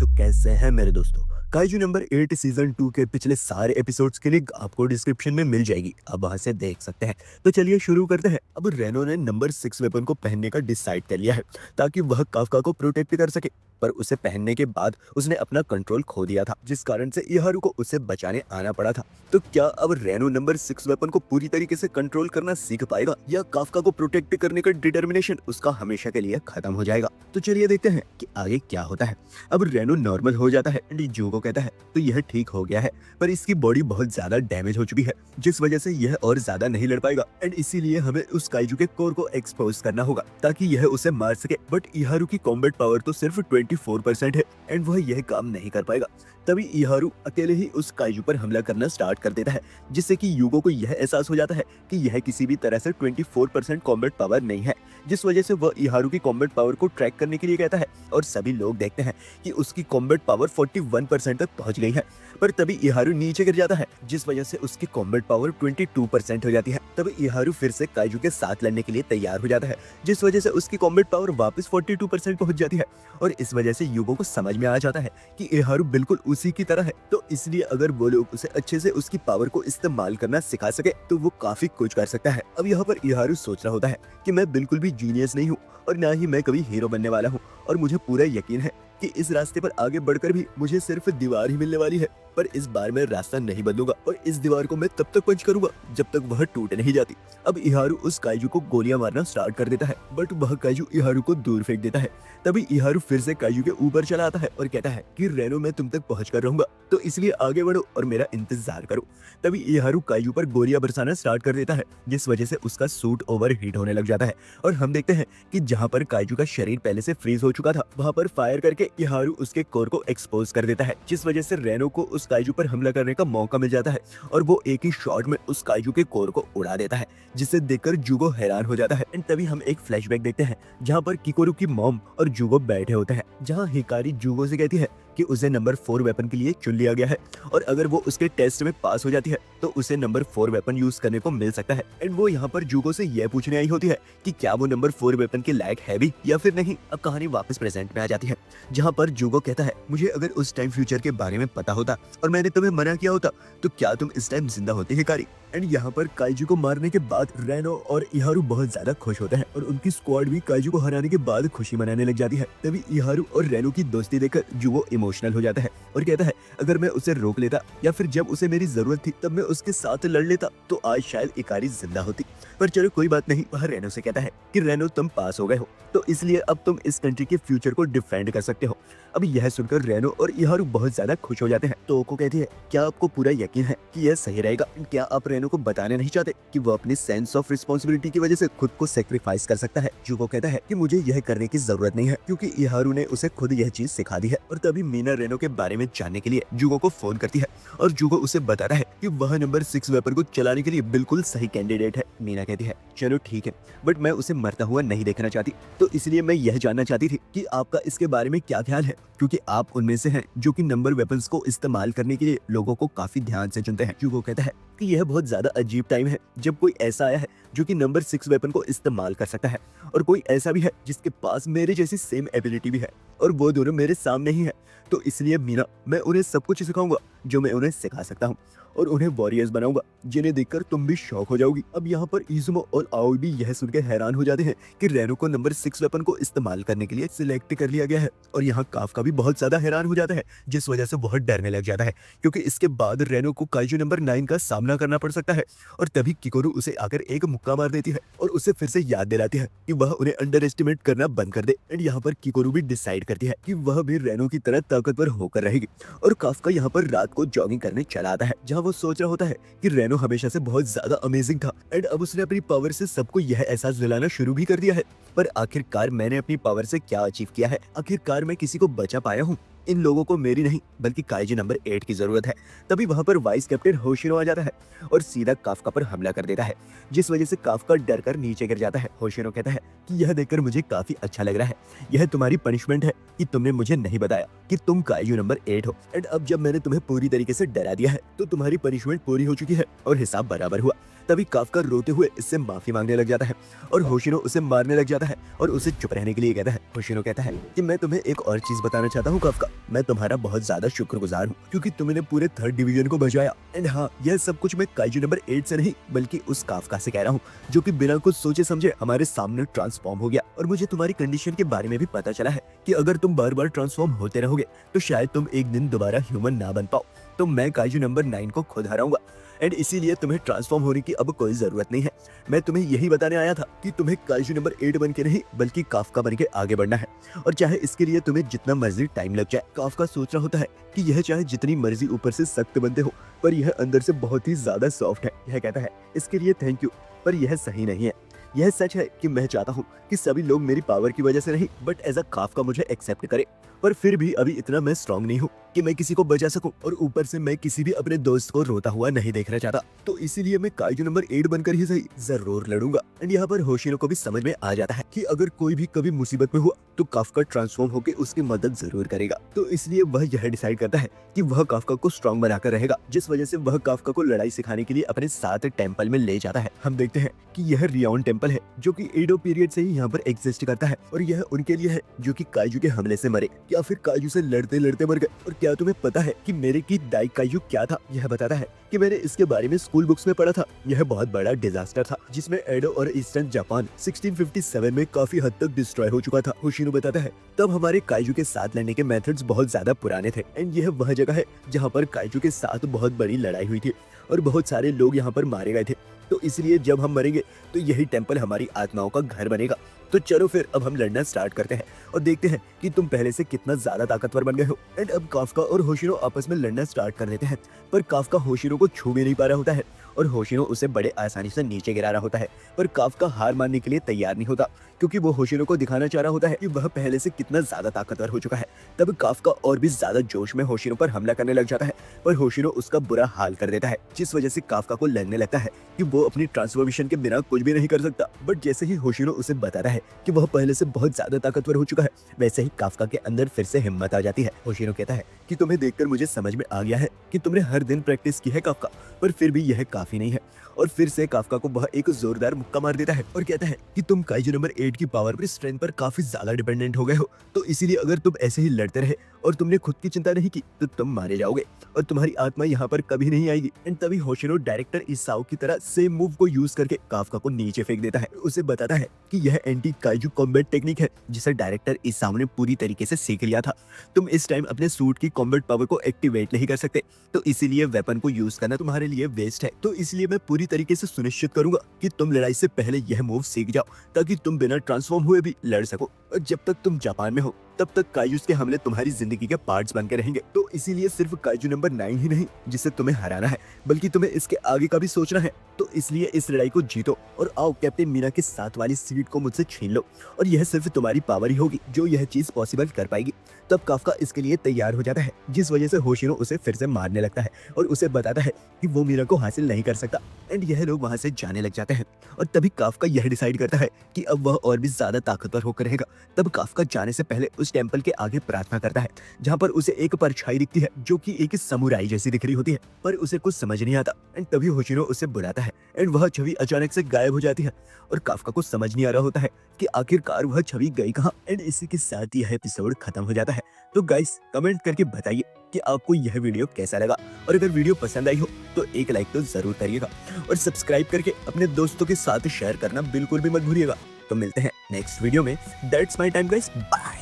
तो कैसे हैं मेरे दोस्तों। काइजू नंबर 8 सीजन 2 के पिछले सारे एपिसोड्स के लिंक आपको डिस्क्रिप्शन में मिल जाएगी, आप वहां से देख सकते हैं। तो चलिए शुरू करते हैं। अब रेनो ने नंबर 6 वेपन को पहनने का डिसाइड कर लिया है ताकि वह काफका को प्रोटेक्ट कर सके। पर उसे पहनने के बाद उसने अपना कंट्रोल खो दिया था, जिस कारण से इहारू को उसे बचाने आना पड़ा था। तो क्या अब रेनो नंबर 6 वेपन को पूरी तरीके से कंट्रोल करना सीख पाएगा या काफका को प्रोटेक्ट करने का डिटर्मिनेशन उसका हमेशा के लिए खत्म हो जाएगा? तो चलिए देखते हैं कि आगे क्या होता है। अब रेनो नॉर्मल हो जाता है एंड जो को कहता है तो यह ठीक हो गया है, पर इसकी बॉडी बहुत ज्यादा डैमेज हो चुकी है, जिस वजह से यह और ज्यादा नहीं लड़ पाएगा एंड इसीलिए हमें उस काइजू के कोर को एक्सपोज करना होगा ताकि यह उसे मार सके। बट इहारू की कॉम्बैट पावर तो सिर्फ 24% है एंड वह यह काम नहीं कर पाएगा। तभी इहारू अकेले ही उस काइजू पर हमला करना स्टार्ट कर देता है, जिससे कि यूगो को यह एहसास हो जाता है कि यह किसी भी तरह से 24% कॉम्बैट पावर नहीं है, जिस वजह से वह इहारू की कॉम्बैट पावर को ट्रैक करने के लिए कहता है। और सभी लोग देखते हैं कि उसकी कॉम्बैट पावर 41% तक पहुंच गई है। पर तभी इहारू नीचे गिर जाता है, जिस वजह से उसकी कॉम्बैट पावर 22% हो जाती है। तभी इहारू फिर से काइजू के साथ लड़ने के लिए तैयार हो जाता है, जिस वजह से उसकी कॉम्बैट पावर वापस 42% पहुंच जाती है। और इस वजह से यूगो को समझ में आ जाता है कि इहारू बिल्कुल उसी की तरह है, तो इसलिए अगर वो लोग उसे अच्छे से उसकी पावर को इस्तेमाल करना सिखा सके तो वो काफी कुछ कर सकता है। अब यहाँ पर इहारू सोच रहा होता है कि मैं बिल्कुल भी जीनियस नहीं हूँ और ना ही मैं कभी हीरो बनने वाला हूँ, और मुझे पूरा यकीन है कि इस रास्ते पर आगे बढ़कर भी मुझे सिर्फ दीवार ही मिलने वाली है। पर इस बार मैं रास्ता नहीं बदलूंगा और इस दीवार को मैं तब तक पंच करूंगा जब तक वह टूट नहीं जाती। अब इहारू उस काइजू को गोलियां मारना स्टार्ट कर देता है, बट वह काइजू इहारू को दूर फेंक देता है। तभी इहारू फिर से काइजू के ऊपर चला आता है और कहता है कि रेनो मैं तुम तक पहुंच कर रहूंगा, तो इसलिए आगे बढ़ो और मेरा इंतजार करो। तभी इहारू काइजू पर गोलियां बरसाना स्टार्ट कर देता है, जिस वजह से उसका सूट ओवर हीट होने लग जाता है। और हम देखते हैं कि जहाँ पर काइजू का शरीर पहले से फ्रीज हो चुका था, वहाँ पर फायर करके इहारू उसके कोर को एक्सपोज कर देता है, जिस वजह से रेनो को उस काइजू पर हमला करने का मौका मिल जाता है और वो एक ही शॉट में उस काइजू के कोर को उड़ा देता है, जिसे देखकर जुगो हैरान हो जाता है। एंड तभी हम एक फ्लैशबैक देखते हैं जहाँ पर किकोरू की मॉम और जुगो बैठे होते हैं, जहाँ हिकारी जुगो से कहती है कि उसे नंबर 4 वेपन के लिए चुन लिया गया है और अगर वो उसके टेस्ट में पास हो जाती है तो उसे नंबर 4 वेपन यूज करने को मिल सकता है। एंड वो यहाँ पर जुगो से यह पूछने आई होती है कि क्या वो नंबर 4 वेपन के लायक है भी या फिर नहीं। अब कहानी वापस प्रेजेंट में आ जाती है, जहाँ पर जुगो कहता है मुझे अगर उस टाइम फ्यूचर के बारे में पता होता और मैंने तुम्हें मना किया होता तो क्या तुम इस टाइम जिंदा होते हिकारी। एंड यहाँ पर काइजू को मारने के बाद रेनो और इहारू बहुत ज्यादा खुश होते हैं और उनकी स्क्वाड भी काइजू को हराने के बाद खुशी मनाने लग जाती है। तभी इहारू और रेनो की दोस्ती देखकर जुगो इमोशनल हो जाता है और कहता है अगर मैं उसे रोक लेता या फिर जब उसे मेरी जरूरत थी तब मैं उसके साथ लड़ लेता तो आज शायद इकारी जिंदा होती। पर चलो कोई बात नहीं। वह रेनो से कहता है कि रेनो तुम पास हो गए हो, तो इसलिए अब तुम इस कंट्री के फ्यूचर को डिफेंड कर सकते हो। अब यह सुनकर रेनो और इहारू बहुत ज्यादा खुश हो जाते हैं। तो ओको कहती है क्या आपको पूरा यकीन है कि यह सही रहेगा? क्या आप रेनो को बताने नहीं चाहते कि वो अपनी सेंस ऑफ रिस्पॉन्सिबिलिटी की वजह से खुद को सेक्रीफाइस कर सकता है? जुगो कहता है कि मुझे यह करने की जरूरत नहीं है क्योंकि इहारू ने उसे खुद यह चीज सिखा दी है। और तभी मीना रेनो के बारे में जानने के लिए जुगो को फोन करती है और जुगो उसे बताता है कि वह नंबर 6 वेपन को चलाने के लिए बिल्कुल सही कैंडिडेट है। मीना कहती है चलो ठीक है, बट मैं उसे मरता हुआ नहीं देखना चाहती, तो इसलिए मैं यह जानना चाहती थी कि आपका इसके बारे में क्या ख्याल है, क्योंकि आप उनमें से हैं जो कि नंबर वेपन्स को इस्तेमाल करने के लिए लोगों को काफी ध्यान से चुनते हैं। जुगो कहता है कि यह बहुत ज्यादा अजीब टाइम है जब कोई ऐसा आया है जो कि नंबर 6 वेपन को इस्तेमाल कर सकता है और कोई ऐसा भी है जिसके पास मेरे जैसी सेम एबिलिटी भी है और वो दोनों मेरे सामने ही है। तो इसलिए मीना मैं उन्हें सब कुछ सिखाऊंगा जो मैं उन्हें सिखा सकता हूँ और उन्हें वॉरियर्स बनाऊंगा जिन्हें देखकर तुम भी शॉक हो जाओगी। अब यहाँ पर इजुमो और आओ भी यह सुनकर हैरान हो जाते हैं कि रेनो को नंबर 6 वेपन को इस्तेमाल करने के लिए सिलेक्ट कर लिया गया है। और यहाँ काफका भी बहुत ज्यादा हैरान हो जाता है, जिस वजह से बहुत डरने लग जाता है क्योंकि इसके बाद रेनो को काइजू नंबर 9 का सामना करना पड़ सकता है। और तभी किकोरू उसे आकर एक मुक्का मार देती है और उसे फिर से याद दिलाती है कि वह उन्हें अंडर एस्टिमेट करना बंद कर दे। एंड यहाँ पर किकोरू भी डिसाइड करती है कि वह भी रेनो की तरह ताकतवर होकर रहेगी। और काफका यहाँ पर रात को जॉगिंग करने चला आता है, जहाँ वो सोच रहा होता है कि रेनो हमेशा से बहुत ज्यादा अमेजिंग था एंड अब उसने अपनी पावर से सबको यह एहसास दिलाना शुरू भी कर दिया है। पर आखिरकार मैंने अपनी पावर से क्या अचीव किया है? आखिरकार मैं किसी को बचा पाया हूँ? इन लोगों को मेरी नहीं बल्कि काइजू नंबर 8 की जरूरत है। तभी वहां पर वाइस कैप्टन होशिरो आ जाता है और सीधा काफका पर हमला कर देता है, जिस वजह से काफका डर कर नीचे गिर जाता है। होशिरो कहता है कि यह देखकर मुझे काफी अच्छा लग रहा है, यह तुम्हारी पनिशमेंट है कि तुमने मुझे नहीं बताया कि तुम काइजू नंबर 8 हो। एंड अब जब मैंने तुम्हें पूरी तरीके से डरा दिया है तो तुम्हारी पनिशमेंट पूरी हो चुकी है और हिसाब बराबर हुआ। तभी काफका रोते हुए इससे माफी मांगने लग जाता है और होशिनो उसे मारने लग जाता है और उसे चुप रहने के लिए कहता है। होशिनो कहता है कि मैं तुम्हें एक और चीज बताना चाहता हूँ काफका, मैं तुम्हारा बहुत ज्यादा शुक्रगुजार हूँ क्योंकि तुमने पूरे 3rd डिवीजन को बचाया। एंड हाँ, यह सब कुछ मैं काइजू नंबर 8 से नहीं बल्कि उस काफका से कह रहा हूँ जो कि बिना कुछ सोचे समझे हमारे सामने ट्रांसफॉर्म हो गया। और मुझे तुम्हारी कंडीशन के बारे में भी पता चला है कि अगर तुम बार बार ट्रांसफॉर्म होते रहोगे तो शायद तुम एक दिन दोबारा ह्यूमन ना बन पाओ। तो मैं काइजू नंबर 9 को खुद हराऊंगा एंड इसीलिए तुम्हें ट्रांसफॉर्म होने की अब कोई जरूरत नहीं है। मैं तुम्हें यही बताने आया था कि तुम्हें काइजू नंबर 8 बन के नहीं बल्कि काफका बन के आगे बढ़ना है और चाहे इसके लिए तुम्हें जितना मर्जी टाइम लग जाए। काफका सोच रहा होता है कि यह चाहे जितनी मर्जी ऊपर से सख्त बनते हो पर यह अंदर से बहुत ही ज्यादा सॉफ्ट है। यह कहता है इसके लिए थैंक यू, पर यह सही नहीं है। यह सच है कि मैं चाहता हूँ कि सभी लोग मेरी पावर की वजह से नहीं बट एज अ काफका मुझे एक्सेप्ट करे, पर फिर भी अभी इतना मैं स्ट्रांग नहीं हूँ कि मैं किसी को बचा सकूं और ऊपर से मैं किसी भी अपने दोस्त को रोता हुआ नहीं देखना चाहता। तो इसीलिए मैं काइजू नंबर 8 बनकर ही सही जरूर लड़ूंगा। एंड यहाँ पर होशिनो को भी समझ में आ जाता है कि अगर कोई भी कभी मुसीबत में हुआ तो काफका ट्रांसफॉर्म होकर उसकी मदद जरूर करेगा। तो इसलिए वह यह डिसाइड करता है कि वह काफका को स्ट्रांग बनाकर रहेगा, जिस वजह से वह काफका को लड़ाई सिखाने के लिए अपने साथ टेम्पल में ले जाता है। हम देखते हैं कि यह रियान टेम्पल है जो कि एडो पीरियड से ही यहाँ पर एग्जिस्ट करता है और यह उनके लिए है जो कि काइजू के हमले से मरे या फिर काइजू से लड़ते लड़ते मर गए। और क्या तुम्हें पता है कि मेरे की दाई काइजू क्या था? यह बताता है कि मैंने इसके बारे में स्कूल बुक्स में पढ़ा था। यह बहुत बड़ा डिजास्टर था जिसमें एडो और ईस्टर्न जापान 1657 में काफी हद तक डिस्ट्रॉय हो चुका था। होशिनो बताता है तब हमारे काइजू के साथ लड़ने के मेथड्स बहुत ज्यादा पुराने थे एंड यह वह जगह है जहाँ पर काइजू के साथ बहुत बड़ी लड़ाई हुई थी और बहुत सारे लोग यहाँ पर मारे गए थे। तो इसलिए जब हम मरेंगे तो यही टेम्पल हमारी आत्माओं का घर बनेगा। तो चलो फिर अब हम लड़ना स्टार्ट करते हैं और देखते हैं कि तुम पहले से कितना ज्यादा ताकतवर बन गए हो। एंड अब काफका और होशिनो आपस में लड़ना स्टार्ट कर देते हैं, पर काफका होशिनो को छू भी नहीं पा रहा होता है और होशिनो उसे बड़े आसानी से नीचे गिरा रहा होता है। पर काफका हार मानने के लिए तैयार नहीं होता क्योंकि वो होशिनो को दिखाना चाह रहा होता है कि वह पहले से कितना ज्यादा ताकतवर हो चुका है। तब काफका और भी ज्यादा जोश में होशिनो पर हमला करने लग जाता है, पर होशिनो उसका बुरा हाल कर देता है, जिस वजह से काफका को लगने लगता है कि वो अपनी ट्रांसफॉर्मेशन के बिना कुछ भी नहीं कर सकता। बट जैसे ही होशिनो उसे बताता है कि वह पहले से बहुत ज्यादा ताकतवर हो चुका है, वैसे ही काफका के अंदर फिर से हिम्मत आ जाती है। होशिनो कहता है कि तुम्हें देखकर मुझे समझ में आ गया है कि तुमने हर दिन प्रैक्टिस की है काफका, पर फिर भी यह काफी नहीं है। और फिर से काफका को वह एक जोरदार मुक्का मार देता है और कहता है कि तुम काइजू नंबर 8 की पावर पर स्ट्रेंथ पर काफी ज्यादा डिपेंडेंट हो गए हो, तो इसीलिए अगर तुम ऐसे ही लड़ते रहे और तुमने खुद की चिंता नहीं की तो तुम मारे जाओगे और तुम्हारी आत्मा यहाँ पर कभी नहीं आएगी। एंड तभी होशिनो डायरेक्टर इसाओ की तरह सेम मूव को यूज करके काफका को नीचे फेंक देता है। उसे बताता है कि यह एंटी काइजू कॉम्बैट टेक्निक है जिसे डायरेक्टर इसाओ ने पूरी तरीके से सीख लिया था। तुम इस टाइम अपने सूट की कॉम्बैट पावर को एक्टिवेट नहीं कर सकते, तो इसीलिए वेपन को यूज करना तुम्हारे लिए वेस्ट है। तो इसलिए मैं पूरी तरीके से सुनिश्चित करूंगा कि तुम लड़ाई से पहले यह मूव सीख जाओ ताकि तुम बिना ट्रांसफॉर्म हुए भी लड़ सको। और जब तक तुम जापान में हो तब तक काइजूस के हमले तुम्हारी जिंदगी के पार्ट्स बनके रहेंगे। तो इसीलिए सिर्फ काइजू नंबर 9 ही नहीं जिसे तुम्हें हराना है, बल्कि तुम्हें इसके आगे का भी सोचना है। तो इसलिए इस लड़ाई को जीतो और आओ कैप्टन मीना के साथ वाली सीट को मुझसे छीन लो, और यह सिर्फ तुम्हारी पावर ही होगी जो यह चीज पॉसिबल कर पाएगी। तब काफका इसके लिए तैयार हो जाता है, जिस वजह से होशिनो उसे फिर से मारने लगता है और उसे बताता है कि वो मीरा को हासिल नहीं कर सकता। एंड यह लोग वहां से जाने लग जाते हैं और तभी काफका यह डिसाइड करता है कि अब वह और भी ज्यादा ताकतवर होकर रहेगा। तब काफका जाने से पहले उस टेम्पल के आगे प्रार्थना करता है जहाँ पर उसे एक परछाई दिखती है जो कि एक समुराई जैसी दिख रही होती है, पर उसे कुछ समझ नहीं आता। एंड तभी होशिनो उसे बुलाता है एंड वह छवि अचानक से गायब हो जाती है और काफका को समझ नहीं आ रहा होता है कि आखिरकार वह छवि गई कहाँ। एंड इसी के साथ यह एपिसोड खत्म हो जाता है। तो गाइस कमेंट करके बताइए कि आपको यह वीडियो कैसा लगा, और अगर वीडियो पसंद आई हो तो एक लाइक तो जरूर करिएगा और सब्सक्राइब करके अपने दोस्तों के साथ शेयर करना बिल्कुल भी मत भूलिएगा। तो मिलते हैं नेक्स्ट वीडियो में। That's my time guys, bye.